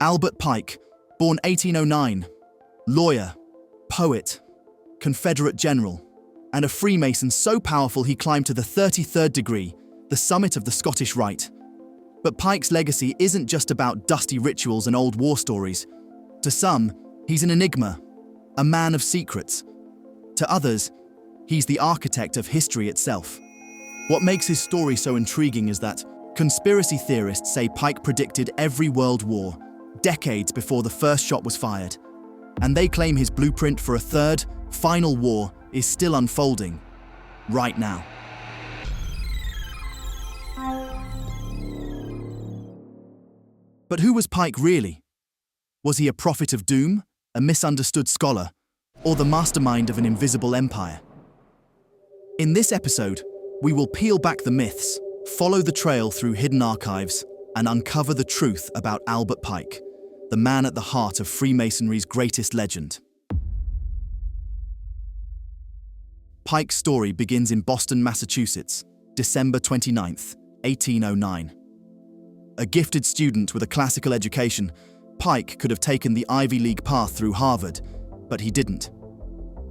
Albert Pike, born 1809, lawyer, poet, Confederate general, and a Freemason so powerful he climbed to the 33rd degree, the summit of the Scottish Rite. But Pike's legacy isn't just about dusty rituals and old war stories. To some, he's an enigma, a man of secrets. To others, he's the architect of history itself. What makes his story so intriguing is that conspiracy theorists say Pike predicted every world war, decades before the first shot was fired. And they claim his blueprint for a third, final war is still unfolding, right now. But who was Pike really? Was he a prophet of doom, a misunderstood scholar, or the mastermind of an invisible empire? In this episode, we will peel back the myths, follow the trail through hidden archives, and uncover the truth about Albert Pike, the man at the heart of Freemasonry's greatest legend. Pike's story begins in Boston, Massachusetts, December 29th, 1809. A gifted student with a classical education, Pike could have taken the Ivy League path through Harvard, but he didn't.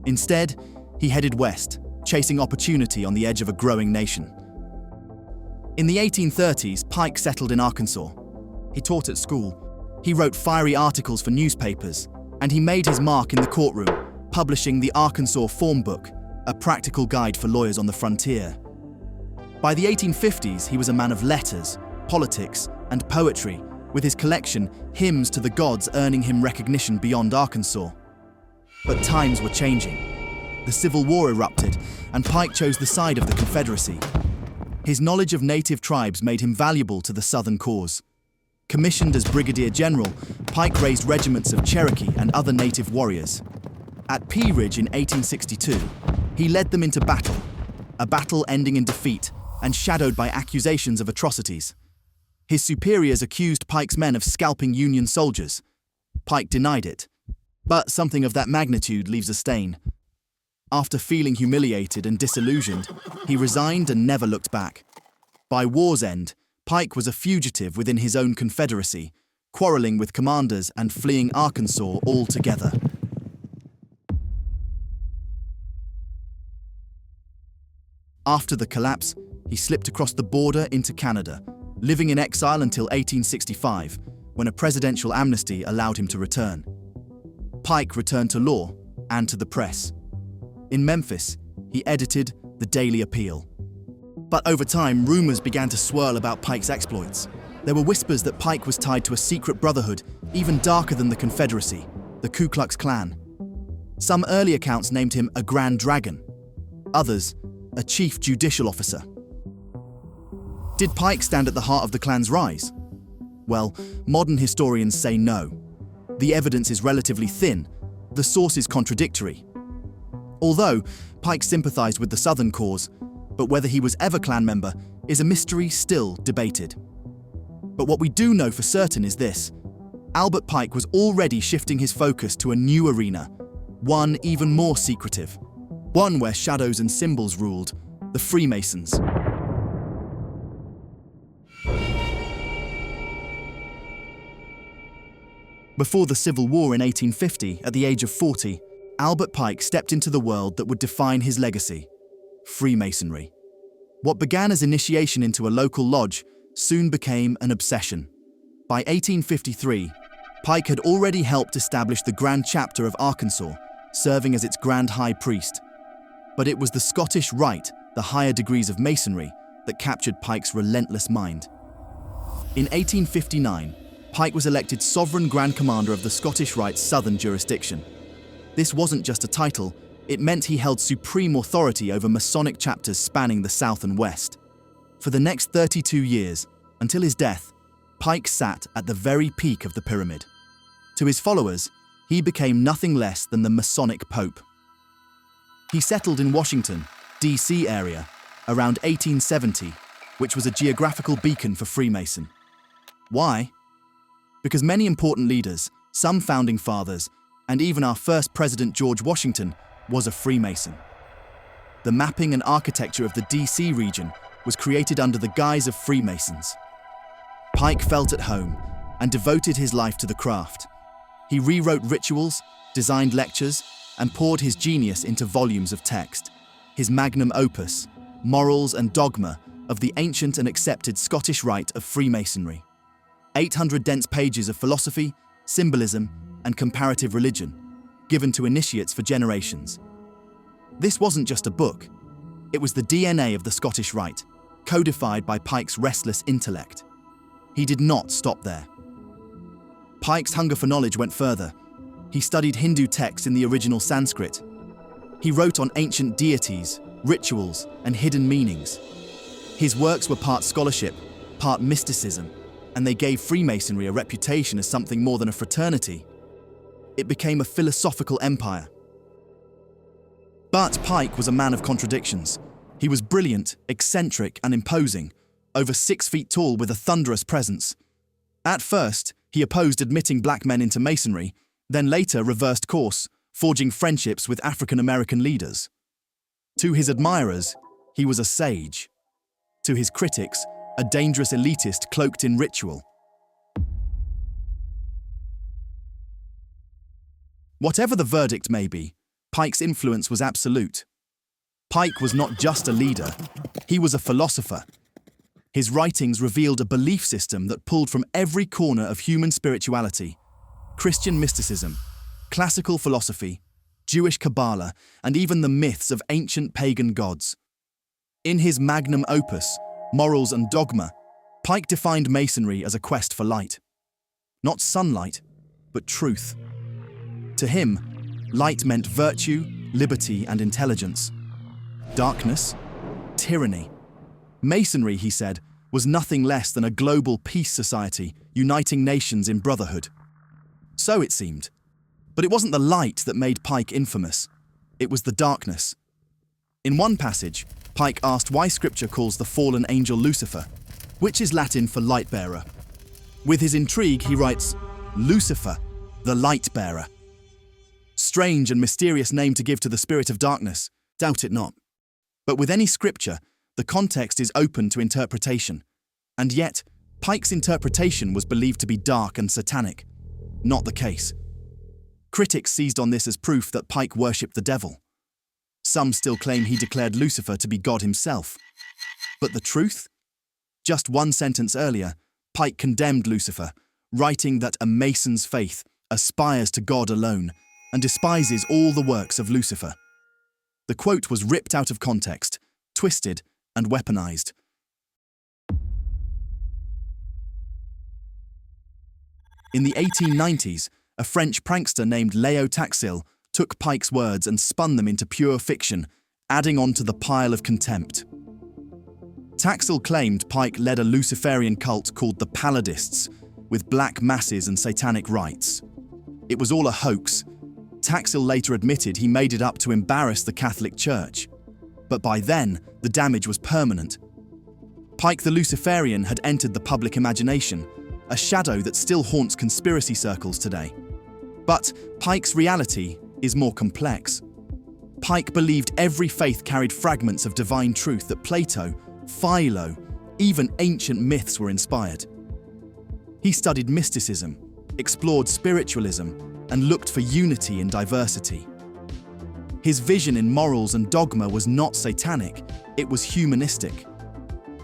Instead, he headed west, chasing opportunity on the edge of a growing nation. In the 1830s, Pike settled in Arkansas. He taught at school. He wrote fiery articles for newspapers, and he made his mark in the courtroom, publishing the Arkansas Form Book, a practical guide for lawyers on the frontier. By the 1850s, he was a man of letters, politics, and poetry, with his collection, Hymns to the Gods, earning him recognition beyond Arkansas. But times were changing. The Civil War erupted, and Pike chose the side of the Confederacy. His knowledge of native tribes made him valuable to the Southern cause. Commissioned as Brigadier General, Pike raised regiments of Cherokee and other native warriors. At Pea Ridge in 1862, he led them into battle, a battle ending in defeat and shadowed by accusations of atrocities. His superiors accused Pike's men of scalping Union soldiers. Pike denied it, but something of that magnitude leaves a stain. After feeling humiliated and disillusioned, he resigned and never looked back. By war's end, Pike was a fugitive within his own Confederacy, quarreling with commanders and fleeing Arkansas altogether. After the collapse, he slipped across the border into Canada, living in exile until 1865, when a presidential amnesty allowed him to return. Pike returned to law and to the press. In Memphis, he edited the Daily Appeal. But over time, rumors began to swirl about Pike's exploits. There were whispers that Pike was tied to a secret brotherhood, even darker than the Confederacy, the Ku Klux Klan. Some early accounts named him a Grand Dragon, others, a chief judicial officer. Did Pike stand at the heart of the Klan's rise? Well, modern historians say no. The evidence is relatively thin, the sources contradictory. Although Pike sympathized with the Southern cause, but whether he was ever Klan member is a mystery still debated. But what we do know for certain is this: Albert Pike was already shifting his focus to a new arena, one even more secretive, one where shadows and symbols ruled, the Freemasons. Before the Civil War in 1850, at the age of 40, Albert Pike stepped into the world that would define his legacy: Freemasonry. What began as initiation into a local lodge soon became an obsession. By 1853, Pike had already helped establish the Grand Chapter of Arkansas, serving as its Grand High Priest. But it was the Scottish Rite, the higher degrees of Masonry, that captured Pike's relentless mind. In 1859, Pike was elected Sovereign Grand Commander of the Scottish Rite's southern jurisdiction. This wasn't just a title, it meant he held supreme authority over Masonic chapters spanning the South and West. For the next 32 years, until his death, Pike sat at the very peak of the pyramid. To his followers, he became nothing less than the Masonic Pope. He settled in Washington, D.C. area, around 1870, which was a geographical beacon for Freemason. Why? Because many important leaders, some founding fathers, and even our first president George Washington was a Freemason. The mapping and architecture of the D.C. region was created under the guise of Freemasons. Pike felt at home, and devoted his life to the craft. He rewrote rituals, designed lectures, and poured his genius into volumes of text. His magnum opus, Morals and Dogma, of the ancient and accepted Scottish rite of Freemasonry. 800 dense pages of philosophy, symbolism, and comparative religion, given to initiates for generations. This wasn't just a book. It was the DNA of the Scottish rite, codified by Pike's restless intellect. He did not stop there. Pike's hunger for knowledge went further. He studied Hindu texts in the original Sanskrit. He wrote on ancient deities, rituals, and hidden meanings. His works were part scholarship, part mysticism, and they gave Freemasonry a reputation as something more than a fraternity. It became a philosophical empire. But Pike was a man of contradictions. He was brilliant, eccentric, and imposing, over 6 feet tall with a thunderous presence. At first, he opposed admitting black men into Masonry, then later reversed course, forging friendships with African American leaders. To his admirers, he was a sage. To his critics, a dangerous elitist cloaked in ritual. Whatever the verdict may be, Pike's influence was absolute. Pike was not just a leader, he was a philosopher. His writings revealed a belief system that pulled from every corner of human spirituality: Christian mysticism, classical philosophy, Jewish Kabbalah, and even the myths of ancient pagan gods. In his magnum opus, Morals and Dogma, Pike defined Masonry as a quest for light. Not sunlight, but truth. To him, light meant virtue, liberty, and intelligence. Darkness, tyranny. Masonry, he said, was nothing less than a global peace society uniting nations in brotherhood. So it seemed. But it wasn't the light that made Pike infamous. It was the darkness. In one passage, Pike asked why Scripture calls the fallen angel Lucifer, which is Latin for light-bearer. With his intrigue, he writes, Lucifer, the light-bearer. Strange and mysterious name to give to the spirit of darkness, doubt it not. But with any scripture, the context is open to interpretation. And yet, Pike's interpretation was believed to be dark and satanic. Not the case. Critics seized on this as proof that Pike worshipped the devil. Some still claim he declared Lucifer to be God himself. But the truth? Just one sentence earlier, Pike condemned Lucifer, writing that a Mason's faith aspires to God alone and despises all the works of Lucifer. The quote was ripped out of context, twisted, and weaponized. In the 1890s, a French prankster named Taxil took Pike's words and spun them into pure fiction, adding on to the pile of contempt. Taxil claimed Pike led a Luciferian cult called the Palladists, with black masses and satanic rites. It was all a hoax. Taxil later admitted he made it up to embarrass the Catholic Church. But by then, the damage was permanent. Pike the Luciferian had entered the public imagination, a shadow that still haunts conspiracy circles today. But Pike's reality is more complex. Pike believed every faith carried fragments of divine truth that Plato, Philo, even ancient myths were inspired. He studied mysticism, explored spiritualism, and looked for unity in diversity. His vision in Morals and Dogma was not satanic, it was humanistic.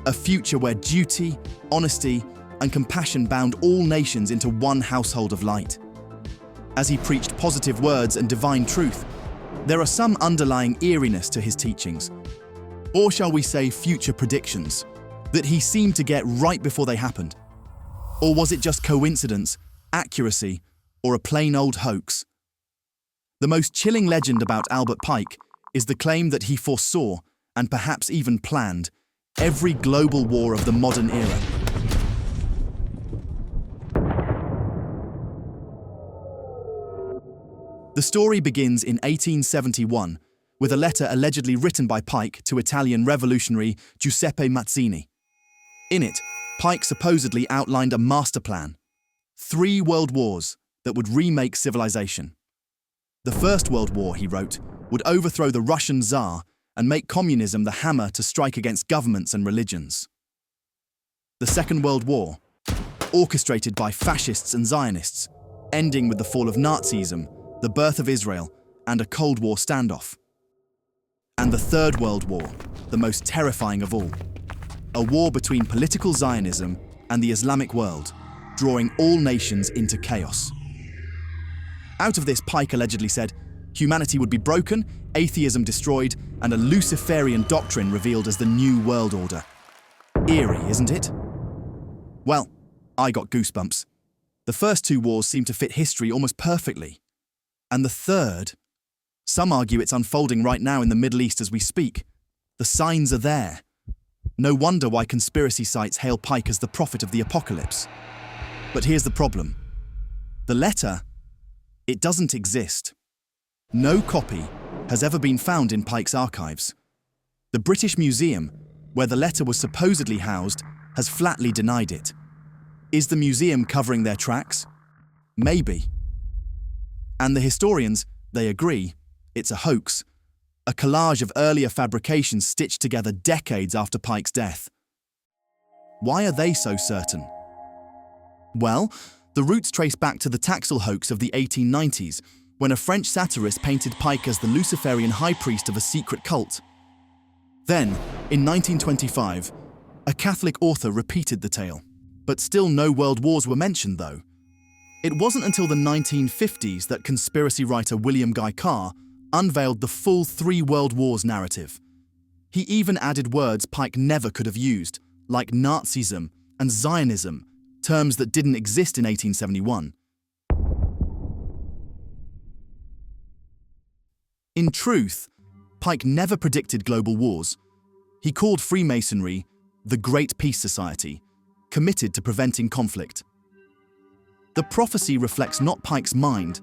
A future where duty, honesty, and compassion bound all nations into one household of light. As he preached positive words and divine truth, there are some underlying eeriness to his teachings, or shall we say future predictions, that he seemed to get right before they happened. Or was it just coincidence, accuracy, or a plain old hoax? The most chilling legend about Albert Pike is the claim that he foresaw, and perhaps even planned, every global war of the modern era. The story begins in 1871 with a letter allegedly written by Pike to Italian revolutionary Giuseppe Mazzini. In it, Pike supposedly outlined a master plan: 3 world wars that would remake civilization. The First World War, he wrote, would overthrow the Russian Tsar and make communism the hammer to strike against governments and religions. The Second World War, orchestrated by fascists and Zionists, ending with the fall of Nazism, the birth of Israel, and a Cold War standoff. And the Third World War, the most terrifying of all. A war between political Zionism and the Islamic world, drawing all nations into chaos. Out of this, Pike allegedly said, humanity would be broken, atheism destroyed, and a Luciferian doctrine revealed as the New World Order. Eerie, isn't it? Well, I got goosebumps. The first two wars seem to fit history almost perfectly. And the third? Some argue it's unfolding right now in the Middle East as we speak. The signs are there. No wonder why conspiracy sites hail Pike as the prophet of the apocalypse. But here's the problem. The letter, it doesn't exist. No copy has ever been found in Pike's archives. The British Museum, where the letter was supposedly housed, has flatly denied it. Is the museum covering their tracks? Maybe. And the historians, they agree, it's a hoax, a collage of earlier fabrications stitched together decades after Pike's death. Why are they so certain? Well, the roots trace back to the Taxil hoax of the 1890s, when a French satirist painted Pike as the Luciferian high priest of a secret cult. Then, in 1925, a Catholic author repeated the tale. But still no world wars were mentioned, though. It wasn't until the 1950s that conspiracy writer William Guy Carr unveiled the full 3 world wars narrative. He even added words Pike never could have used, like Nazism and Zionism, terms that didn't exist in 1871. In truth, Pike never predicted global wars. He called Freemasonry the Great Peace Society, committed to preventing conflict. The prophecy reflects not Pike's mind,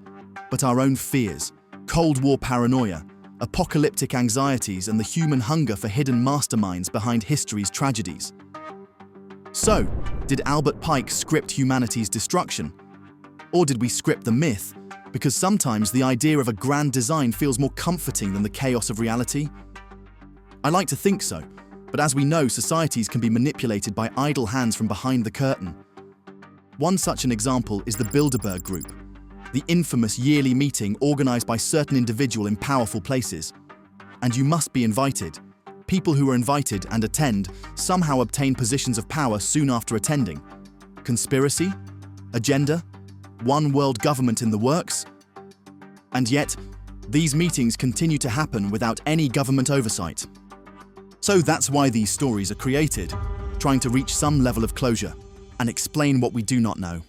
but our own fears, Cold War paranoia, apocalyptic anxieties, and the human hunger for hidden masterminds behind history's tragedies. So, did Albert Pike script humanity's destruction? Or did we script the myth, because sometimes the idea of a grand design feels more comforting than the chaos of reality? I like to think so, but as we know, societies can be manipulated by idle hands from behind the curtain. One such an example is the Bilderberg Group, the infamous yearly meeting organized by certain individuals in powerful places. And you must be invited. People who are invited and attend somehow obtain positions of power soon after attending. Conspiracy? Agenda? One world government in the works? And yet, these meetings continue to happen without any government oversight. So that's why these stories are created, trying to reach some level of closure and explain what we do not know.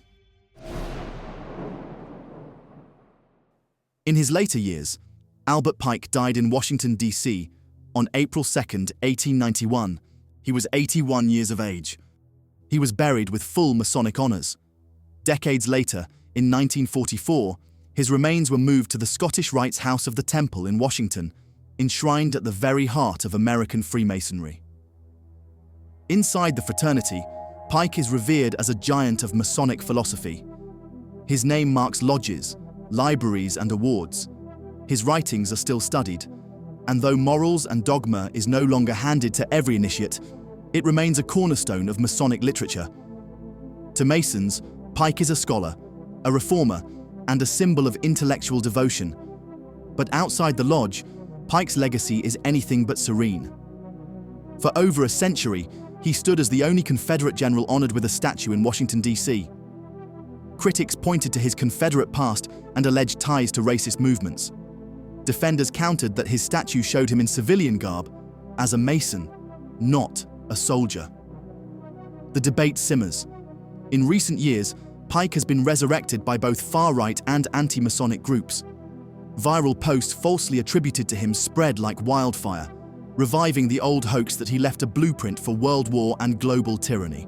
In his later years, Albert Pike died in Washington, D.C. on April 2, 1891. He was 81 years of age. He was buried with full Masonic honors. Decades later, in 1944, his remains were moved to the Scottish Rites House of the Temple in Washington, enshrined at the very heart of American Freemasonry. Inside the fraternity, Pike is revered as a giant of Masonic philosophy. His name marks lodges, libraries, and awards. His writings are still studied, and though Morals and Dogma is no longer handed to every initiate, it remains a cornerstone of Masonic literature. To Masons, Pike is a scholar, a reformer, and a symbol of intellectual devotion. But outside the lodge, Pike's legacy is anything but serene. For over a century, he stood as the only Confederate general honored with a statue in Washington, D.C. Critics pointed to his Confederate past and alleged ties to racist movements. Defenders countered that his statue showed him in civilian garb, as a Mason, not a soldier. The debate simmers. In recent years, Pike has been resurrected by both far-right and anti-Masonic groups. Viral posts falsely attributed to him spread like wildfire, reviving the old hoax that he left a blueprint for world war and global tyranny.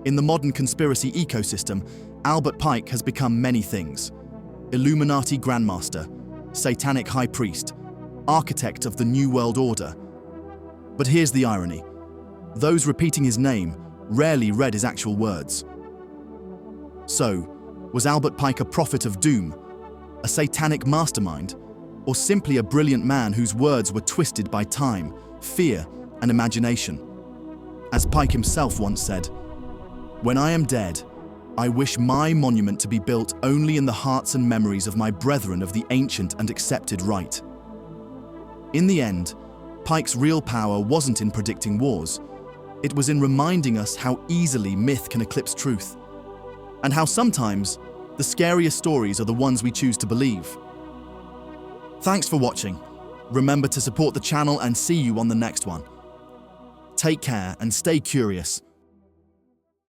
In the modern conspiracy ecosystem, Albert Pike has become many things: Illuminati Grandmaster, Satanic High Priest, architect of the New World Order. But here's the irony. Those repeating his name rarely read his actual words. So, was Albert Pike a prophet of doom, a satanic mastermind, or simply a brilliant man whose words were twisted by time, fear, and imagination? As Pike himself once said, "When I am dead, I wish my monument to be built only in the hearts and memories of my brethren of the ancient and accepted right. In the end, Pike's real power wasn't in predicting wars. It was in reminding us how easily myth can eclipse truth, and how sometimes the scariest stories are the ones we choose to believe. Thanks for watching. Remember to support the channel and see you on the next one. Take care and stay curious.